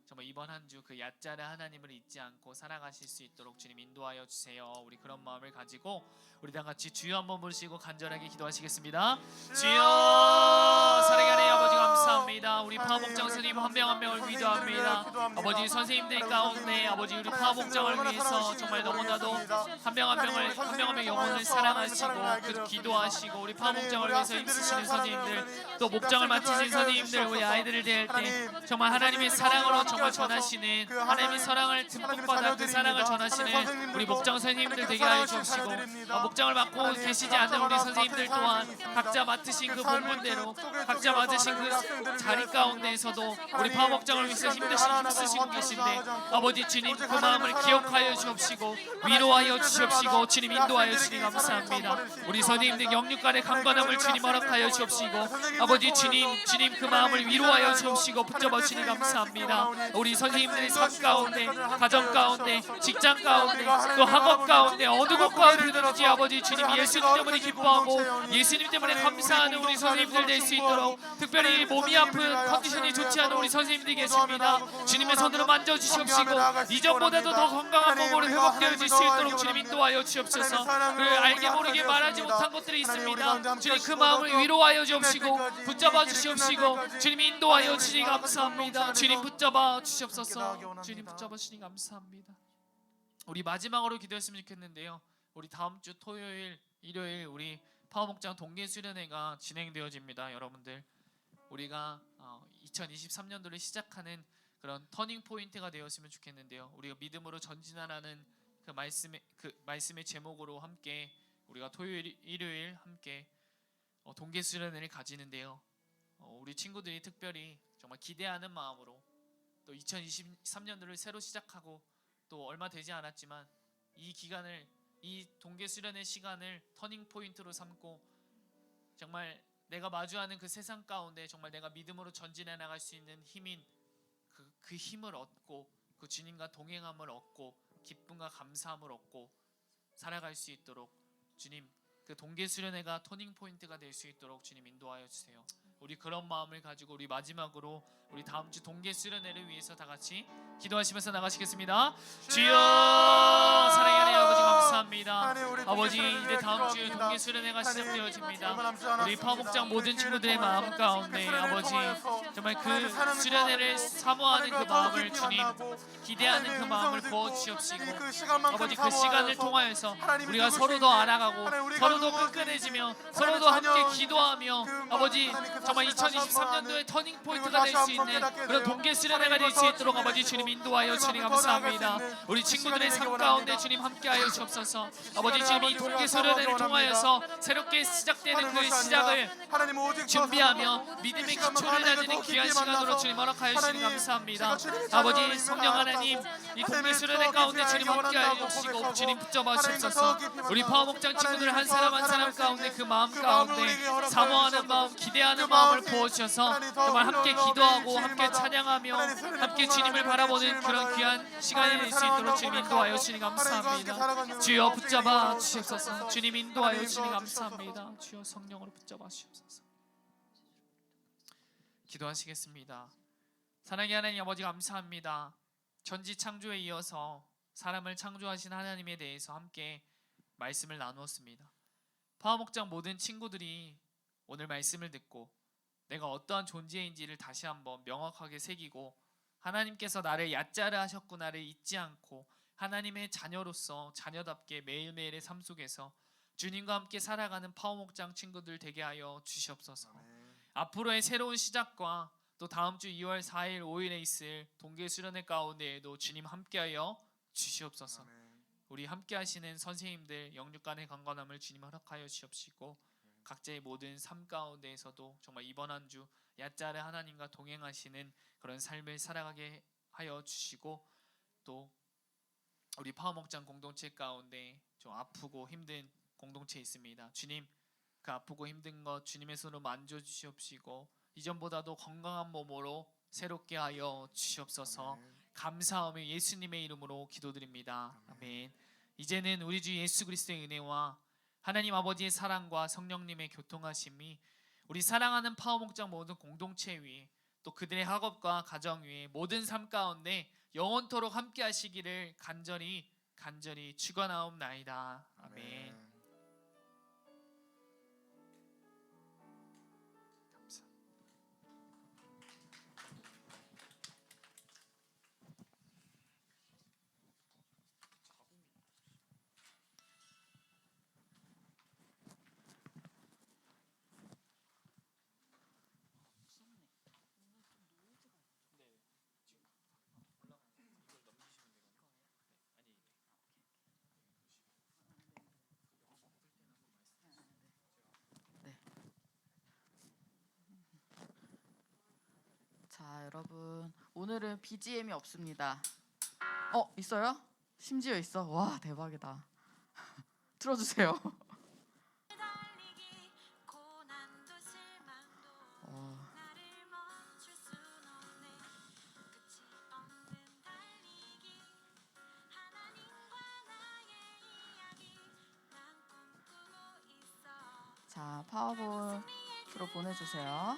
정말 이번 한 주 그 얕자를 하나님을 잊지 않고 살아가실 수 있도록 주님 인도하여 주세요. 우리 그런 마음을 가지고 우리 다 같이 주여 한번 부르시고 간절하게 기도하시겠습니다. 주여 사랑의 하나님 아버지 감사합니다. 우리 파워목장 선생님 한 명 한 명을 기도합니다. 아버지 선생님들 가운데 아버지 우리 파워목장을 위해서 정말 너무나도 한 명 한 명의 영혼을 사랑하시고 그 기도하시고 우리 파워목장을 위해서 힘쓰시는 선생님들 또 목장을 맡으신 선생님들 우리 아이들을 대할 때 정말 하나님의 사랑으로 정말 전하시는 하나님의 사랑을 듬뿍 받아 그 사랑을 전하시는 우리 목장 선생님들 되게 하여 주시고 목장을 맡고 계시지 않는 우리 선생님들 또한 각자 맡으신 그 본분대로 각자 맡으신 그 자리 가운데에서도 우리 파워목장을 위해서 힘쓰시고 계신데 아버지 주님 그 마음을 기억하여 주옵시고 위로하여 주옵시고 주님 인도하여 주시니 감사합니다. 우리 선생님들 영육간의 강건함을 주님 허락하여 주옵시고 아버지 주님 그 마음을 위로하여 주옵시고 붙잡아 주시니 감사합니다. 우리 선생님들의 삶 가운데 가정 가운데 직장 가운데 또 학업 가운데 어느 곳 가운데든지 아버지 주님 예수님 때문에 기뻐하고 예수님 때문에 감사하는 우리 선생님들 될 수 있도록 특별히 몸이 아픈 컨디션이 좋지 않은 우리 선생님들이 계십니다. 주님의 손으로 만져주시옵시고 이전보다도 더 건강한 몸으로 회복되어질 수 있도록 주님 인도하여 주옵소서. 그 알게 모르게 말하지 못한 것들이 있습니다. 주님 그 마음을 위로하여 주옵시고 붙잡아 주시옵시고 주님 인도하여 주시니 감사합니다. 주님 붙잡아 주시옵소서. 주님 붙잡아 주시니 감사합니다. 우리 마지막으로 기도했으면 좋겠는데요. 우리 다음 주 토요일, 일요일 우리 파워목장 동계수련회가 진행되어집니다. 여러분들 우리가 2023년도를 시작하는 그런 터닝 포인트가 되었으면 좋겠는데요. 우리가 믿음으로 전진하라는 그 말씀의 제목으로 함께 우리가 토요일, 일요일 함께 동계수련회를 가지는데요. 우리 친구들이 특별히 정말 기대하는 마음으로 또 2023년도를 새로 시작하고 또 얼마 되지 않았지만 이 기간을 이 동계수련의 시간을 터닝 포인트로 삼고 정말 내가 마주하는 그 세상 가운데 정말 내가 믿음으로 전진해 나갈 수 있는 힘인 그 힘을 얻고 그 주님과 동행함을 얻고 기쁨과 감사함을 얻고 살아갈 수 있도록 주님 그 동계수련회가 터닝 포인트가 될 수 있도록 주님 인도하여 주세요. 우리 그런 마음을 가지고 우리 마지막으로 우리 다음 주 동계 수련회를 위해서 다 같이 기도하시면서 나가시겠습니다. 주여, 사랑하는 아버지 감사합니다. 하나님, 우리 아버지, 동계 수련회를 이제 다음 주 기도합니다. 동계 수련회가 하나님, 시작되어집니다. 얼마 남지 우리 않았습니다. 파목장 모든 친구들의 마음 가운데 아버지, 정말 그 수련회를 사모하는 그 마음을 주님, 기대하는 그 마음을 부어주시옵시고 아버지, 그 시간을 통하여서 우리가 서로 더 알아가고 서로 더 끈끈해지며 서로 더 함께 기도하며 아버지, 정말 2023년도의 터닝 포인트가 될 수 있는 그런 동계 수련회가 될 수 있도록 아버지 주님 인도하여 주님 감사합니다. 우리 친구들의 삶 가운데 주님 함께하여 주옵소서. 아버지 주님, 이 동계 수련회를 통하여서 새롭게 시작되는 그 시작을 준비하며 믿음의 기초를 다지는 귀한 시간으로 주님 허락하여 주시니 감사합니다. 아버지 성령 하나님, 이 동계 수련회 가운데 주님 함께하여 주시고 주님 붙잡아 주옵소서. 우리 파워목장 친구들 한 사람 한 사람 가운데 그 마음 가운데 사모하는 마음, 기대하는 마음을 부어주셔서 정말 함께 기도하고 함께 찬양하며 함께 주님을 바라보는 그런 귀한 시간이 될 수 있도록 주님 인도하여 주시니 감사합니다. 주여 붙잡아 주시옵소서. 주님 인도하여 주시니 감사합니다. 주여 성령으로 붙잡아 주시옵소서. 기도하시겠습니다. 사랑의 하나님 아버지 감사합니다. 전지 창조에 이어서 사람을 창조하신 하나님에 대해서 함께 말씀을 나누었습니다. 파워목장 모든 친구들이 오늘 말씀을 듣고 내가 어떠한 존재인지를 다시 한번 명확하게 새기고 하나님께서 나를 얕자르 하셨구나를 잊지 않고 하나님의 자녀로서 자녀답게 매일매일의 삶 속에서 주님과 함께 살아가는 파워목장 친구들 되게 하여 주시옵소서. 앞으로의 새로운 시작과 또 다음 주 2월 4일 5일에 있을 동계 수련회 가운데에도 주님 함께하여 주시옵소서. 우리 함께 하시는 선생님들 영육간의 강건함을 주님 허락하여 주시옵시고 각자의 모든 삶 가운데에서도 정말 이번 한 주 얕자르 하나님과 동행하시는 그런 삶을 살아가게 하여 주시고 또 우리 파워목장 공동체 가운데 좀 아프고 힘든 공동체 있습니다. 주님, 그 아프고 힘든 것 주님의 손으로 만져주시옵시고 이전보다도 건강한 몸으로 새롭게 하여 주시옵소서. 감사하며 예수님의 이름으로 기도드립니다. 아멘. 이제는 우리 주 예수 그리스도의 은혜와 하나님 아버지의 사랑과 성령님의 교통하심이 우리 사랑하는 파워목장 모든 공동체 위에 또 그들의 학업과 가정 위에 모든 삶 가운데 영원토록 함께 하시기를 간절히 축원하옵나이다. 아멘. 자, 여러분, 오늘은 BGM이 없습니다. 있어요? 심지어 있어? 와, 대박이다. 틀어주세요. 자, 파워볼로 보내주세요.